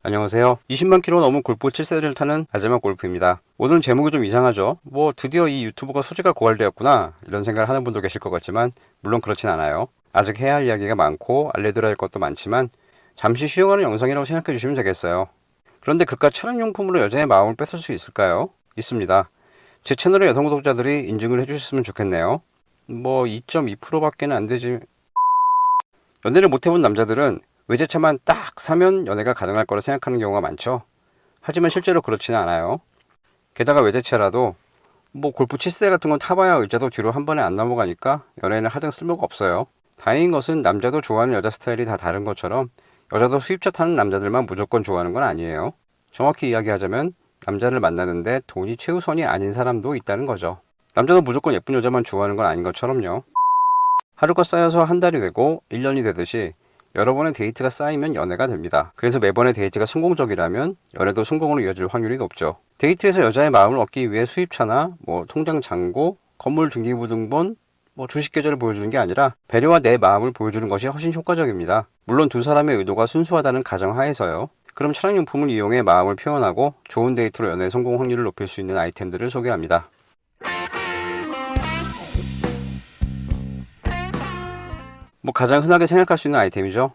안녕하세요. 20만 킬로 넘은 골프 7세대를 타는 아재만 골프입니다. 오늘은 제목이 좀 이상하죠? 드디어 이 유튜브가 소재가 고갈되었구나 이런 생각을 하는 분도 계실 것 같지만 물론 그렇진 않아요. 아직 해야 할 이야기가 많고 알려드려야 할 것도 많지만 잠시 쉬어가는 영상이라고 생각해 주시면 되겠어요. 그런데 그깟 촬영용품으로 여자의 마음을 뺏을 수 있을까요? 있습니다. 제 채널의 여성 구독자들이 인증을 해주셨으면 좋겠네요. 2.2%밖에 안 되지. 연애를 못 해본 남자들은 외제차만 딱 사면 연애가 가능할 거라 생각하는 경우가 많죠. 하지만 실제로 그렇지는 않아요. 게다가 외제차라도 골프 7세대 같은 건 타봐야 의자도 뒤로 한 번에 안 넘어가니까 연애는 하등 쓸모가 없어요. 다행인 것은 남자도 좋아하는 여자 스타일이 다 다른 것처럼 여자도 수입차 타는 남자들만 무조건 좋아하는 건 아니에요. 정확히 이야기하자면 남자를 만나는데 돈이 최우선이 아닌 사람도 있다는 거죠. 남자도 무조건 예쁜 여자만 좋아하는 건 아닌 것처럼요. 하루가 쌓여서 한 달이 되고 1년이 되듯이 여러 번의 데이트가 쌓이면 연애가 됩니다. 그래서 매번의 데이트가 성공적이라면 연애도 성공으로 이어질 확률이 높죠. 데이트에서 여자의 마음을 얻기 위해 수입차나 통장 잔고, 건물 등기부등본, 주식 계좌를 보여주는 게 아니라 배려와 내 마음을 보여주는 것이 훨씬 효과적입니다. 물론 두 사람의 의도가 순수하다는 가정하에서요. 그럼 차량용품을 이용해 마음을 표현하고 좋은 데이트로 연애 성공 확률을 높일 수 있는 아이템들을 소개합니다. 가장 흔하게 생각할 수 있는 아이템이죠.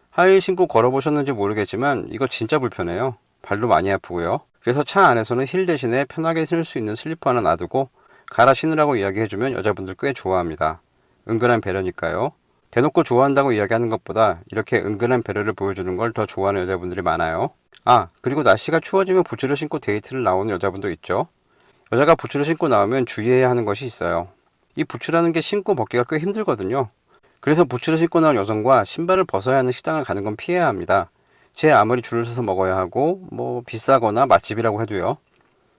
하이힐 신고 걸어보셨는지 모르겠지만 이거 진짜 불편해요. 발도 많이 아프고요. 그래서 차 안에서는 힐 대신에 편하게 신을 수 있는 슬리퍼 하나 놔두고 갈아 신으라고 이야기해주면 여자분들 꽤 좋아합니다. 은근한 배려니까요. 대놓고 좋아한다고 이야기하는 것보다 이렇게 은근한 배려를 보여주는 걸 더 좋아하는 여자분들이 많아요. 그리고 날씨가 추워지면 부츠를 신고 데이트를 나오는 여자분도 있죠. 여자가 부츠를 신고 나오면 주의해야 하는 것이 있어요. 이 부츠라는 게 신고 벗기가 꽤 힘들거든요. 그래서 부츠를 신고 나온 여성과 신발을 벗어야 하는 식당을 가는 건 피해야 합니다. 아무리 줄을 서서 먹어야 하고 비싸거나 맛집이라고 해도요.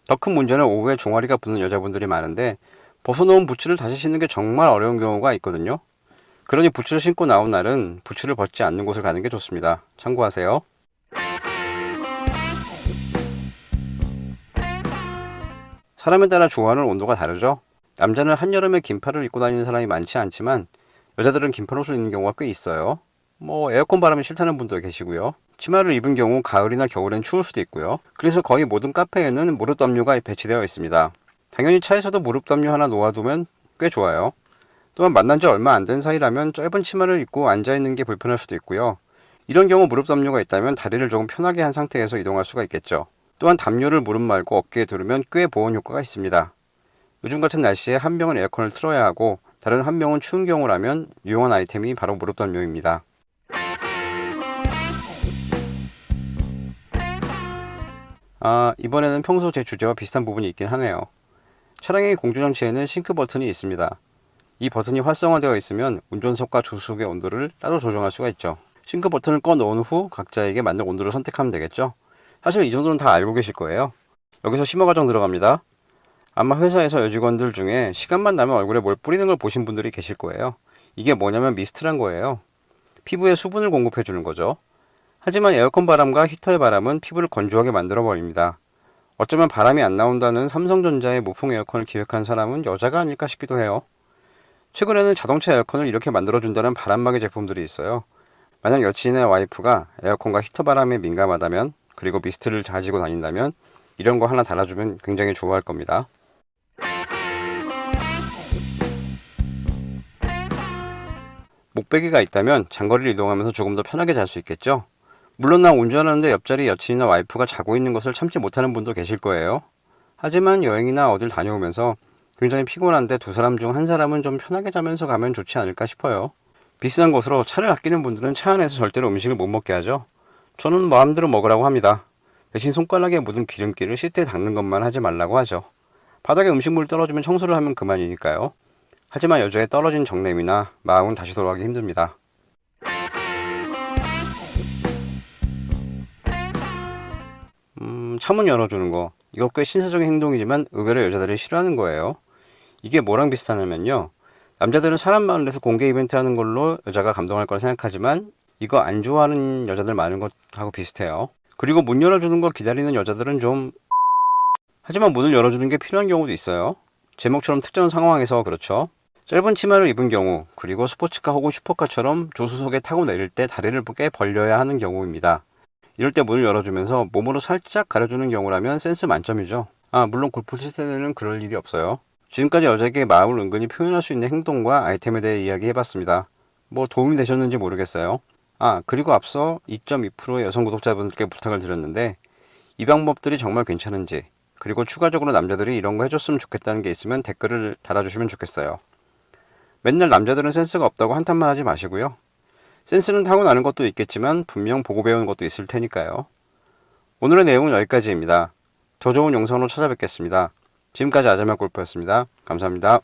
더 큰 문제는 오후에 종아리가 붓는 여자분들이 많은데 벗어놓은 부츠를 다시 신는 게 정말 어려운 경우가 있거든요. 그러니 부츠를 신고 나온 날은 부츠를 벗지 않는 곳을 가는 게 좋습니다. 참고하세요. 사람에 따라 좋아하는 온도가 다르죠. 남자는 한여름에 긴팔을 입고 다니는 사람이 많지 않지만 여자들은 긴팔 옷을 입는 경우가 꽤 있어요. 에어컨 바람이 싫다는 분도 계시고요. 치마를 입은 경우 가을이나 겨울엔 추울 수도 있고요. 그래서 거의 모든 카페에는 무릎 담요가 배치되어 있습니다. 당연히 차에서도 무릎 담요 하나 놓아두면 꽤 좋아요. 또한 만난 지 얼마 안 된 사이라면 짧은 치마를 입고 앉아있는 게 불편할 수도 있고요. 이런 경우 무릎 담요가 있다면 다리를 조금 편하게 한 상태에서 이동할 수가 있겠죠. 또한 담요를 무릎 말고 어깨에 두르면 꽤 보온 효과가 있습니다. 요즘 같은 날씨에 한 명은 에어컨을 틀어야 하고 다른 한 명은 추운 경우라면 유용한 아이템이 바로 무릎 담요입니다. 이번에는 평소 제 주제와 비슷한 부분이 있긴 하네요. 차량의 공조장치에는 싱크 버튼이 있습니다. 이 버튼이 활성화되어 있으면 운전석과 조수석의 온도를 따로 조정할 수가 있죠. 싱크 버튼을 꺼 놓은 후 각자에게 맞는 온도를 선택하면 되겠죠. 사실 이 정도는 다 알고 계실 거예요. 여기서 심화 과정 들어갑니다. 아마 회사에서 여직원들 중에 시간만 나면 얼굴에 뭘 뿌리는 걸 보신 분들이 계실 거예요. 이게 뭐냐면 미스트란 거예요. 피부에 수분을 공급해 주는 거죠. 하지만 에어컨 바람과 히터의 바람은 피부를 건조하게 만들어 버립니다. 어쩌면 바람이 안 나온다는 삼성전자의 무풍 에어컨을 기획한 사람은 여자가 아닐까 싶기도 해요. 최근에는 자동차 에어컨을 이렇게 만들어준다는 바람막이 제품들이 있어요. 만약 여친의 와이프가 에어컨과 히터 바람에 민감하다면, 그리고 미스트를 가지고 다닌다면 이런 거 하나 달아주면 굉장히 좋아할 겁니다. 목베개가 있다면 장거리를 이동하면서 조금 더 편하게 잘 수 있겠죠? 물론 나 운전하는데 옆자리 여친이나 와이프가 자고 있는 것을 참지 못하는 분도 계실 거예요. 하지만 여행이나 어딜 다녀오면서 굉장히 피곤한데 두 사람 중 한 사람은 좀 편하게 자면서 가면 좋지 않을까 싶어요. 비싼 곳으로 차를 아끼는 분들은 차 안에서 절대로 음식을 못 먹게 하죠. 저는 마음대로 먹으라고 합니다. 대신 손가락에 묻은 기름기를 시트에 닦는 것만 하지 말라고 하죠. 바닥에 음식물 떨어지면 청소를 하면 그만이니까요. 하지만 여자의 떨어진 정냄이나 마음은 다시 돌아가기 힘듭니다. 차문 열어주는 거. 이거 꽤 신사적인 행동이지만 의외로 여자들이 싫어하는 거예요. 이게 뭐랑 비슷하냐면요. 남자들은 사람 마음을 내서 공개 이벤트 하는 걸로 여자가 감동할 거라 생각하지만 이거 안 좋아하는 여자들 많은 것하고 비슷해요. 그리고 문 열어주는 거 기다리는 여자들은 하지만 문을 열어주는 게 필요한 경우도 있어요. 제목처럼 특정 상황에서 그렇죠. 짧은 치마를 입은 경우, 그리고 스포츠카 혹은 슈퍼카처럼 조수석에 타고 내릴 때 다리를 꽤 벌려야 하는 경우입니다. 이럴 때 문을 열어주면서 몸으로 살짝 가려주는 경우라면 센스 만점이죠. 물론 골프 7세대는 그럴 일이 없어요. 지금까지 여자에게 마음을 은근히 표현할 수 있는 행동과 아이템에 대해 이야기해봤습니다. 뭐 도움이 되셨는지 모르겠어요. 그리고 앞서 2.2%의 여성 구독자분들께 부탁을 드렸는데 이 방법들이 정말 괜찮은지, 그리고 추가적으로 남자들이 이런 거 해줬으면 좋겠다는 게 있으면 댓글을 달아주시면 좋겠어요. 맨날 남자들은 센스가 없다고 한탄만 하지 마시고요. 센스는 타고나는 것도 있겠지만 분명 보고 배우는 것도 있을 테니까요. 오늘의 내용은 여기까지입니다. 더 좋은 영상으로 찾아뵙겠습니다. 지금까지 아자마 골프였습니다. 감사합니다.